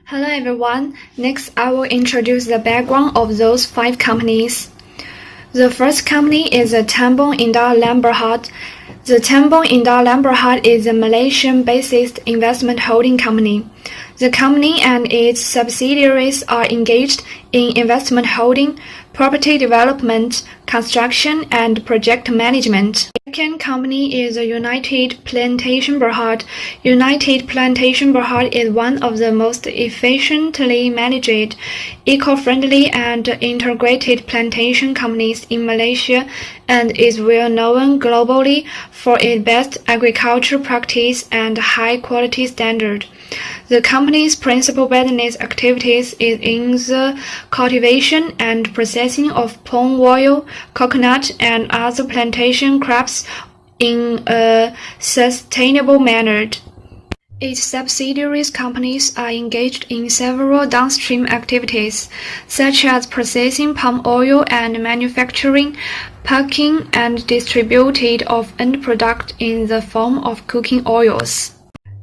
Hello everyone. Next, I will introduce the background of those 5 companies. The first company is the Tambun Indah Lam Berhad. The Tambun Indah Lam Berhad is a Malaysian-based investment holding company. The company and its subsidiaries are engaged in investment holding, property development, construction, and project management. The second company is the United Plantation Berhad. United Plantation Berhad is one of the most efficiently managed, eco-friendly, and integrated plantation companies in Malaysia and is well known globally for its best agricultural practice and high-quality standard. The company's principal business activities is in the cultivation and processing of palm oil, coconut, and other plantation crops in a sustainable manner. Its subsidiaries companies are engaged in several downstream activities, such as processing palm oil and manufacturing, packing, and distribution of end product in the form of cooking oils.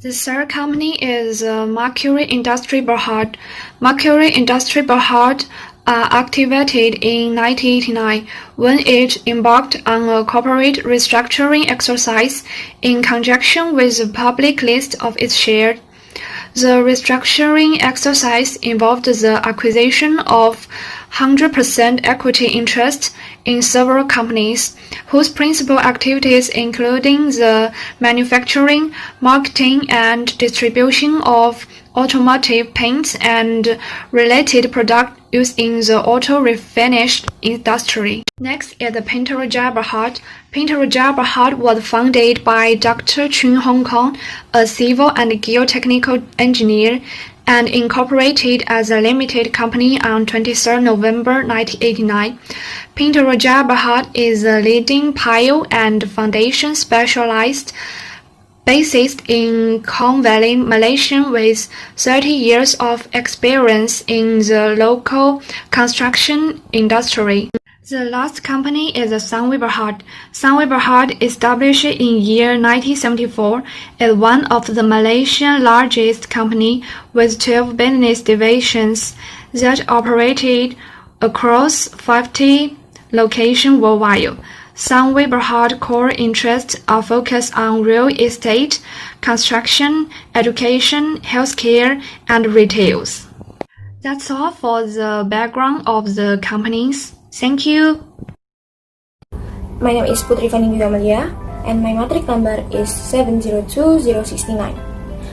The third company is Mercury Industry Berhad. Mercury Industry Berhad activated in 1989 when it embarked on a corporate restructuring exercise in conjunction with the public list of its shares. The restructuring exercise involved the acquisition of 100% equity interest in several companies, whose principal activities including the manufacturing, marketing, and distribution of automotive paints and related products used in the auto refinish industry. Next is the Pintarajah Berhad. Pintarajah Berhad was founded by Dr. Chun Hong Kong, a civil and geotechnical engineer, and incorporated as a limited company on 23 November 1989. Pintarajah Berhad is a leading pile and foundation specialized based in Klang Valley, Malaysia, with 30 years of experience in the local construction industry. The last company is the Sunway Berhad. Sunway Berhad, established in year 1974, is one of the Malaysian largest company with 12 business divisions that operated across 50 locations worldwide. Sunway Berhad core interests are focused on real estate, construction, education, healthcare, and retails. That's all for the background of the companies. Thank you. My name is Putri Fani Amalia, and my matric number is 702069.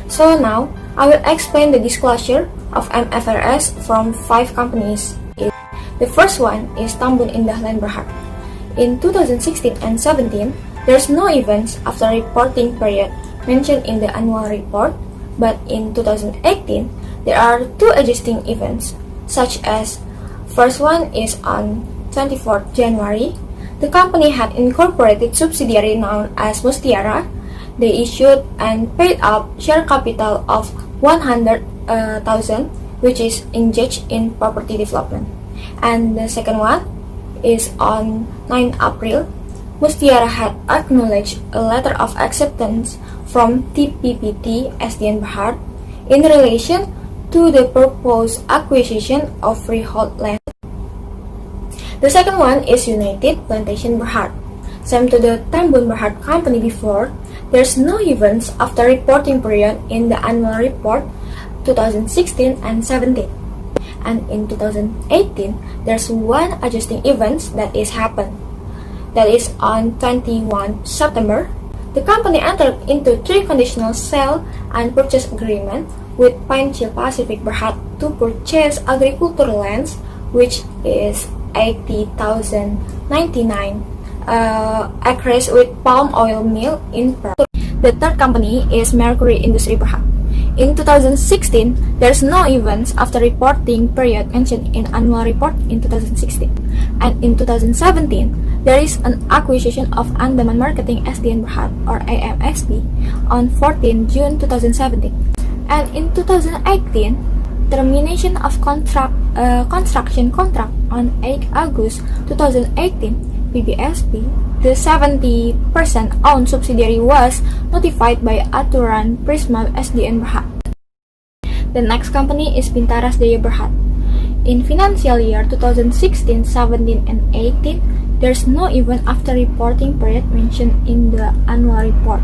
So now, I will explain the disclosure of MFRS from 5 companies. The first one is Tambun Indah Lam Berhad. In 2016 and 17, there's no events after reporting period mentioned in the annual report, but in 2018, there are 2 existing events, such as first one is on 24th January. The company had incorporated subsidiary known as Mutiara. They issued and paid up share capital of 100,000, which is engaged in property development. And the second one is on 9 April. Mutiara had acknowledged a letter of acceptance from TPPT SDN Berhad in relation to the proposed acquisition of freehold land. The second one is United Plantation Berhad. Same to the Tambun Berhad company before, there's no events after reporting period in the annual report 2016 and 17. And in 2018, there's one adjusting event that is happened. That is on 21 September. The company entered into 3 conditional sale and purchase agreement with Pine Chill Pacific Berhad to purchase agricultural lands, which is 80,099 acres with palm oil mill in Peru. The third company is Mercury Industry Berhad. In 2016, there's no events after reporting period mentioned in annual report in 2016. And in 2017, there is an acquisition of Andaman Marketing SDN Berhad or AMSB on 14 June 2017. And in 2018, termination of construction contract on 8 August 2018, PBSP, the 70% owned subsidiary was notified by Aturan Prisma SDN Berhad. The next company is Bintara's Daya Berhad. In financial year 2016, 17, and 18, there's no even after reporting period mentioned in the annual report.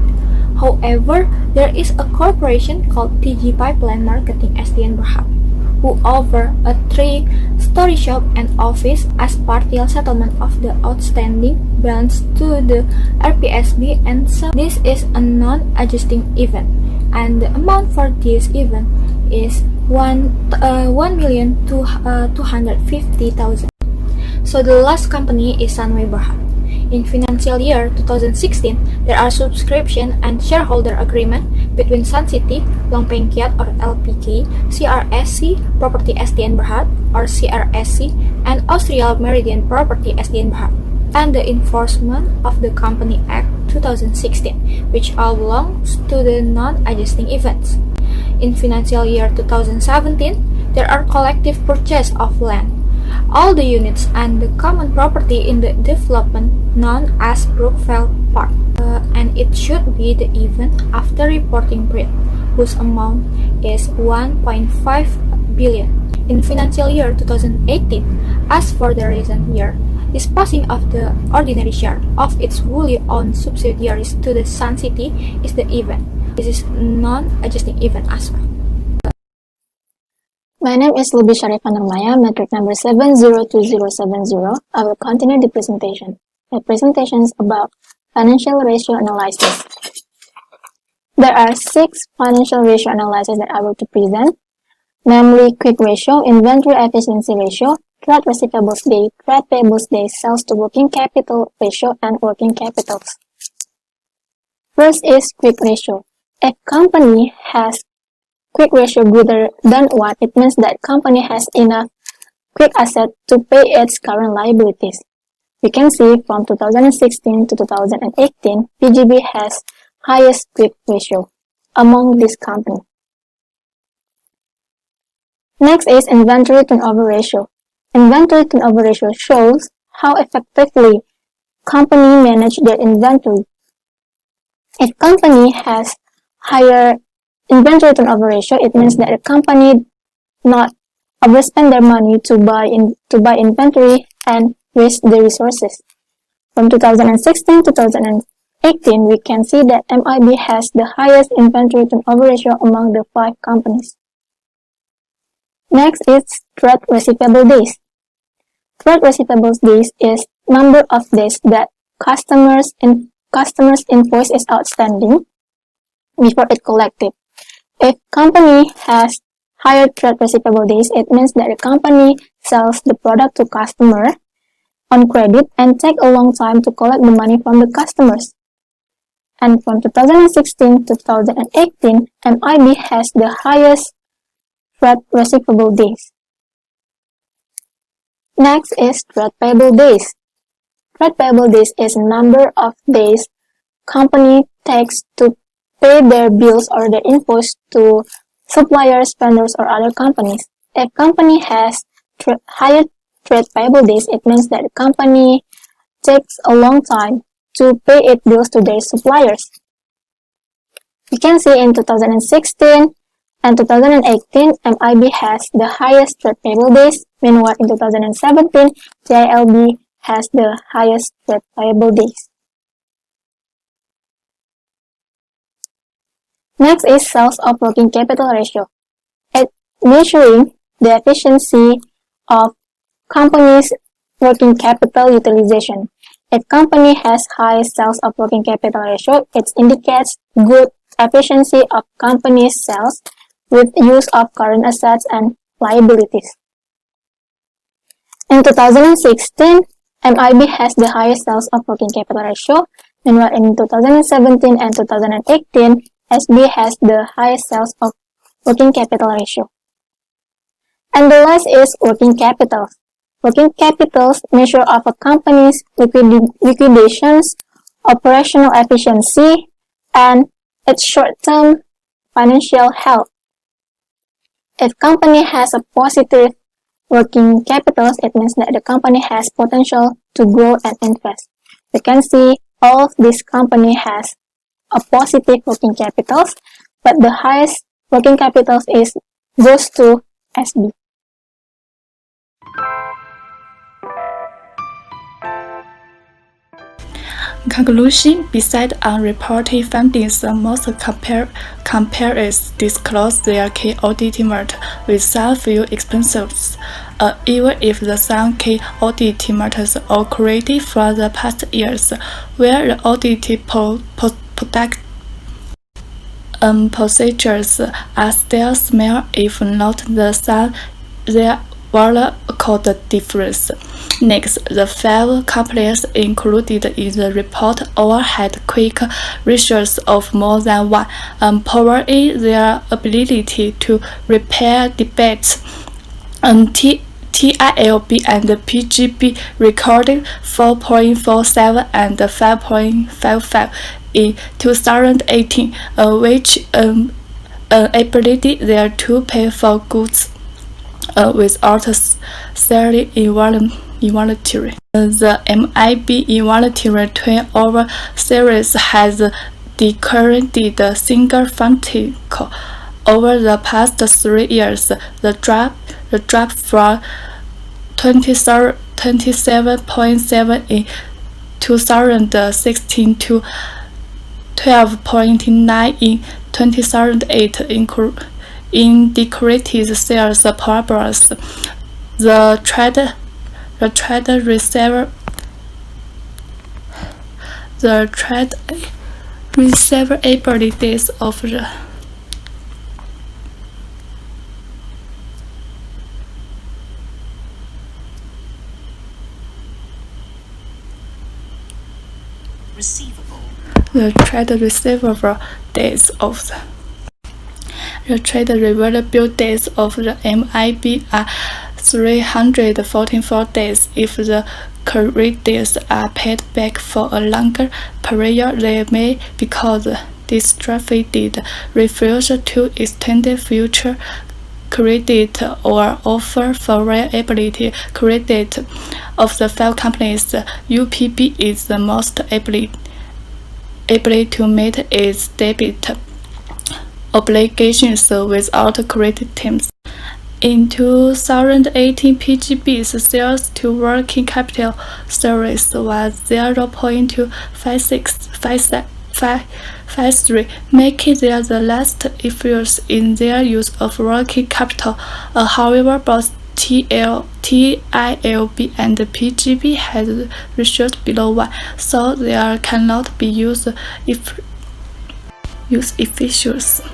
However, there is a corporation called TG Pipeline Marketing SDN Berhad, who offer a 3-story shop and office as partial settlement of the outstanding balance to the RPSB, and so this is a non-adjusting event, and the amount for this event is 1,250,000. So the last company is Sunway Berhad. In financial year 2016, there are subscription and shareholder agreement between Sun City, Longpeng Kiat or LPK, CRSC Property SDN Berhad or CRSC, and Austral Meridian Property SDN Berhad, and the enforcement of the Company Act 2016, which all belongs to the non-adjusting events. In financial year 2017, there are collective purchase of land. All the units and the common property in the development known as Brookvale Park, and it should be the event after reporting period, whose amount is 1.5 billion. In financial year 2018, as for the recent year, disposing of the ordinary share of its wholly owned subsidiaries to the Sun City is the event. This is non-adjusting event as well. My name is Lubi Sharifah Nurmaya, metric number 702070. I will continue the presentation. The presentation is about financial ratio analysis. There are 6 financial ratio analyses that I will to present, namely quick ratio, inventory efficiency ratio, trade receivables day, trade payables day, sales to working capital ratio, and working capitals. First is quick ratio. If company has quick ratio greater than 1, it means that company has enough quick asset to pay its current liabilities. We can see from 2016 to 2018, PGB has highest quick ratio among these companies. Next is inventory turnover ratio. Inventory turnover ratio shows how effectively company manage their inventory. If company has higher inventory turnover ratio, it means that the company not overspend their money to buy inventory and waste the resources. From 2016 to 2018, we can see that MIB has the highest inventory turnover ratio among the 5 companies. Next is trade receivable days. Trade receivables days is number of days that customers invoice is outstanding before it collected. If company has higher trade receivable days, it means that the company sells the product to customer on credit and take a long time to collect the money from the customers. And from 2016 to 2018, MIB has the highest trade receivable days. Next is trade payable days. Trade payable days is number of days company takes to pay their bills or their invoice to suppliers, vendors, or other companies. If company has higher trade payable days, it means that the company takes a long time to pay its bills to their suppliers. We can see in 2016 and 2018, MIB has the highest trade payable days. Meanwhile, in 2017, TILB has the highest trade payable days. Next is sales of working capital ratio. It measuring the efficiency of company's working capital utilization. If company has high sales of working capital ratio, it indicates good efficiency of company's sales with use of current assets and liabilities. In 2016, MIB has the highest sales of working capital ratio. Meanwhile, in 2017 and 2018, SB has the highest sales of working capital ratio. And the last is working capital. Working capital's measure of a company's liquidations, operational efficiency, and its short-term financial health. If company has a positive working capital, it means that the company has potential to grow and invest. You can see all of this company has a positive working capital, but the highest working capital is goes to SB. Conclusion: besides unreported findings, most companies disclose their key audit matters with some few exceptions. Even if some key audit matters are created from the past years, where the audited procedures are still small, if not the same, there were called difference. Next, the 5 companies included in the report all had quick ratios of more than 1, proving their ability to repair defects. TILB and PGB recorded 4.47 and 5.55 in 2018, which ability there to pay for goods without selling inventory. The MIB inventory turnover series has decreased significantly over the past 3 years. The drop from 27.7 in 2016 to 12.9 in 2008 in decreased sales progress. The trade receivable days of the trade receivable days of the MIB are 344 days. If the credits are paid back for a longer period, they may, because distributed, refuse to extend future credit or offer for reliability credit. Of the 5 companies, UPB is the most able to meet its debit obligations without credit terms. In 2018, PGB's sales to working capital service was 0.5653, making them the last efforts in their use of working capital. However, both TILB and PGB had ratios below 1, so they cannot be used efficiency.